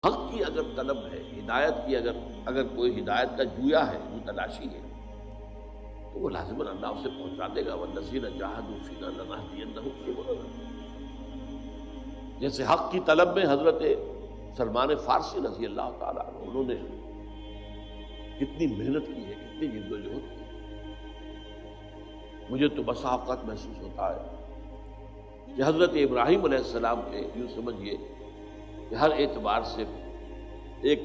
حق کی اگر طلب ہے، ہدایت کی اگر کوئی ہدایت کا جویا ہے، جو تلاشی ہے، تو وہ لازماً اللہ اسے پہنچا دے گا۔ وَالَّذِينَ جَاهَدُوا فِينَا لَنَهْدِيَنَّهُمْ سُبُلَنَا۔ جیسے حق کی طلب میں حضرت سلمان فارسی رضی اللہ تعالیٰ عنہ، انہوں نے کتنی محنت کی ہے، کتنی جدوجہد کی ہے۔ مجھے تو بسا اوقات محسوس ہوتا ہے کہ حضرت ابراہیم علیہ السلام کے یوں سمجھیے کہ ہر اعتبار سے ایک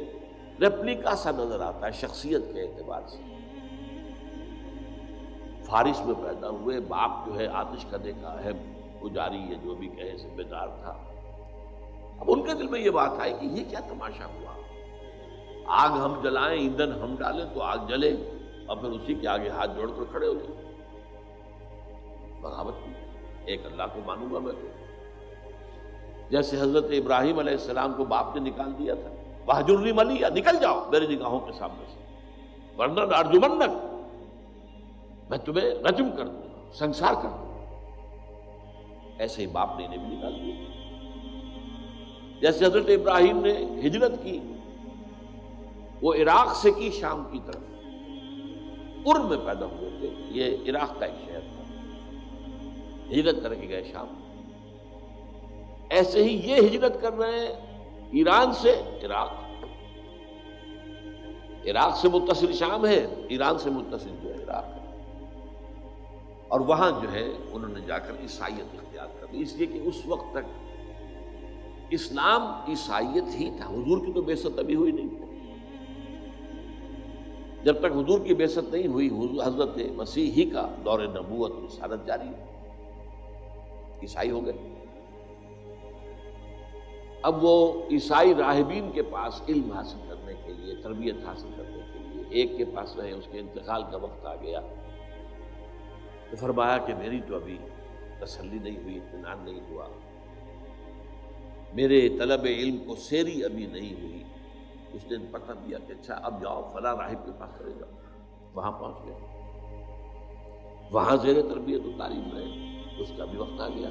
ریپلیکا سا نظر آتا ہے، شخصیت کے اعتبار سے۔ فارس میں پیدا ہوئے، باپ جو ہے آتش کدے کا اہم پجاری یا جو بھی کہے ذمہ دار تھا۔ اب ان کے دل میں یہ بات آئی کہ یہ کیا تماشا ہوا، آگ ہم جلائیں، ایندھن ہم ڈالیں تو آگ جلے، اور پھر اسی کے آگے ہاتھ جوڑ کر کھڑے ہو جائیں۔ بغاوت کی، ایک اللہ کو مانوں گا میں تو۔ جیسے حضرت ابراہیم علیہ السلام کو باپ نے نکال دیا تھا، وَاہْجُرْنِی مَلِیًّا، نکل جاؤ میری نگاہوں کے سامنے سے، ورنہ لَأَرْجُمَنَّکَ، میں تمہیں رجم کر دوں، سنسار کر دوں۔ ایسے ہی باپ نے انہیں بھی نکال دیا۔ جیسے حضرت ابراہیم نے ہجرت کی، وہ عراق سے کی شام کی طرف، ار میں پیدا ہوئے تھے، یہ عراق کا ایک شہر تھا، ہجرت کر کے گئے شام۔ ایسے ہی یہ ہجرت کر رہے ہیں ایران سے عراق، عراق سے متصل شام ہے، ایران سے متصل جو ہے عراق ہے، اور وہاں جو ہے انہوں نے جا کر عیسائیت اختیار کر لی، اس لیے کہ اس وقت تک اسلام عیسائیت ہی تھا، حضور کی تو بعثت ابھی ہوئی نہیں تھی۔ جب تک حضور کی بعثت نہیں ہوئی، حضرت مسیح ہی کا دور نبوت رسالت جاری ہے، عیسائی ہو گئے۔ اب وہ عیسائی راہبین کے پاس علم حاصل کرنے کے لیے، تربیت حاصل کرنے کے لیے ایک کے پاس رہے، اس کے انتقال کا وقت آ گیا تو فرمایا کہ میری تو ابھی تسلی نہیں ہوئی، اطمینان نہیں ہوا، میرے طلب علم کو سیری ابھی نہیں ہوئی۔ اس نے پتہ دیا کہ اچھا اب جاؤ فلاں راہب کے پاس چلے جاؤ، وہاں پہنچ گئے، وہاں زیر تربیت و تعلیم رہے، اس کا بھی وقت آ گیا،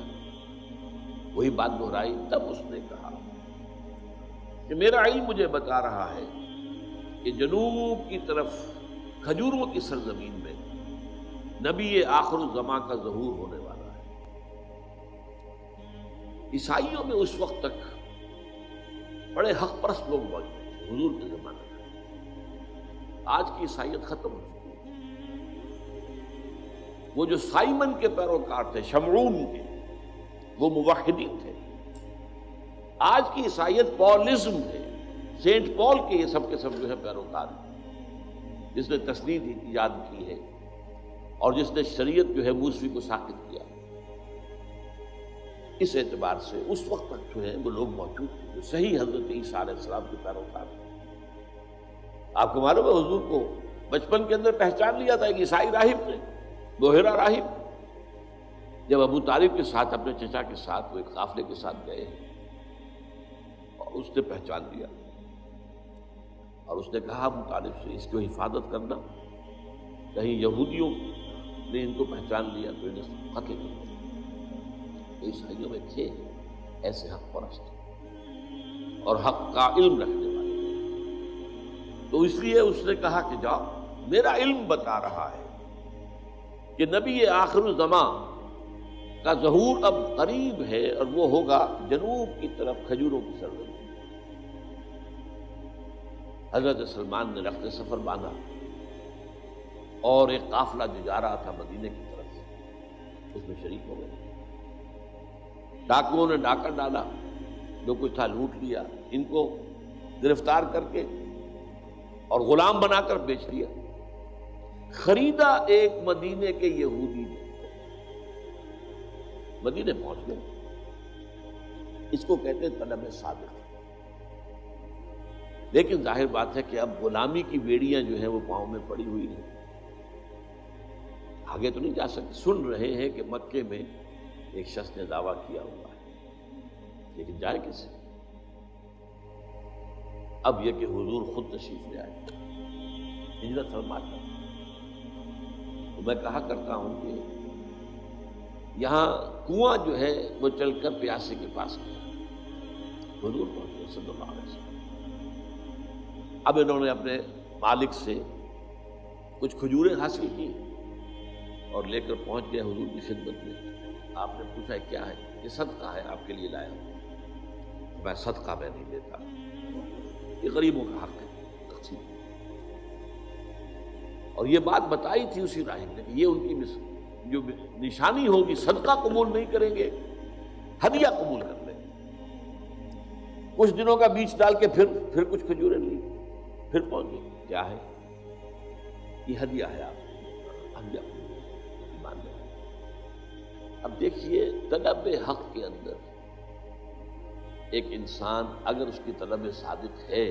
وہی بات دہرائی۔ تب اس نے کہا کہ میرا علم مجھے بتا رہا ہے کہ جنوب کی طرف کھجوروں کی سرزمین میں نبی آخر الزماں کا ظہور ہونے والا ہے۔ عیسائیوں میں اس وقت تک بڑے حق پرست لوگ موجود تھے حضور کے زمانے میں، آج کی عیسائیت ختم ہو چکی ہے۔ وہ جو سائمن کے پیروکار تھے، شمعون کے، وہ موحدین تھے۔ آج کی عیسائیت پالزم ہے، سینٹ پال کے یہ سب کے سب جو ہے پیروکار ہیں، جس نے تسنید ایجاد کی ہے اور جس نے شریعت جو ہے موسوی کو ساقط کیا۔ اس اعتبار سے اس وقت تک جو ہے وہ لوگ موجود تھے جو صحیح حضرت عیسیٰ علیہ السلام کے پیروکار تھے۔ آپ کو معلوم ہے حضور کو بچپن کے اندر پہچان لیا تھا ایک عیسائی راہب نے، بحیرہ راہب، جب ابو طالب کے ساتھ اپنے چچا کے ساتھ وہ ایک قافلے کے ساتھ گئے اور اس نے پہچان لیا، اور اس نے کہا ابو طالب سے اس کو حفاظت کرنا، کہیں یہودیوں نے ان کو پہچان لیا تو انہیں قتل کر دیا۔ عیسائیوں میں تھے ایسے حق پرست اور حق کا علم رکھنے والے، تو اس لیے اس نے کہا کہ جاؤ، میرا علم بتا رہا ہے کہ نبی آخر الزماں کا ظہور اب قریب ہے، اور وہ ہوگا جنوب کی طرف کھجوروں کی سرزمین۔ حضرت سلمان نے رخت سفر باندھا اور ایک قافلہ جو جا رہا تھا مدینے کی طرف، اس میں شریک ہو گئے۔ ڈاکوؤں نے ڈاکہ ڈالا، جو کچھ تھا لوٹ لیا، ان کو گرفتار کر کے اور غلام بنا کر بیچ دیا۔ خریدا ایک مدینے کے یہودی نے، مدینے پہنچ گئے۔ اس کو کہتے ہیں طلب صادق۔ لیکن ظاہر بات ہے کہ اب غلامی کی بیڑیاں جو ہیں وہ پاؤں میں پڑی ہوئی ہیں، آگے تو نہیں جا سکتے۔ سن رہے ہیں کہ مکے میں ایک شخص نے دعویٰ کیا ہوا ہے، لیکن جائے کیسے؟ اب یہ کہ حضور خود تشریف لے آئے، ہجرت فرما کر۔ تو میں کہا کرتا ہوں کہ یہاں کنواں جو ہے وہ چل کر پیاسے کے پاس گیا، حضور پہنچے صلی اللہ علیہ وسلم۔ اب انہوں نے اپنے مالک سے کچھ کھجوریں حاصل کی اور لے کر پہنچ گئے حضور کی خدمت میں. آپ نے پوچھا کیا ہے؟ یہ صدقہ ہے، آپ کے لیے لایا ہوں. میں صدقہ میں نہیں دیتا، یہ غریبوں کا حق ہے تقسیم. اور یہ بات بتائی تھی اسی راہب نے کہ یہ ان کی جو نشانی ہوگی، صدقہ قبول نہیں کریں گے، ہدیہ قبول کر لیں گے. کچھ دنوں کا بیچ ڈال کے پھر کچھ کھجوریں لی، پھر پہنچ گئے. کیا ہے؟ یہ ہدیہ ہے، آپ ہدیہ مان لیں. اب دیکھیے طلب حق کے اندر ایک انسان اگر اس کی طلب صادق ہے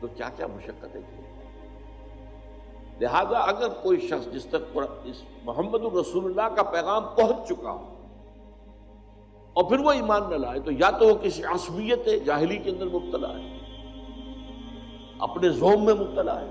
تو کیا کیا مشقتیں کی. لہذا اگر کوئی شخص جس تک اس محمد الرسول اللہ کا پیغام پہنچ چکا ہو اور پھر وہ ایمان نہ لائے، تو یا تو وہ کسی عصبیت جاہلی کے اندر مبتلا ہے، اپنے زوم میں مبتلا ہے،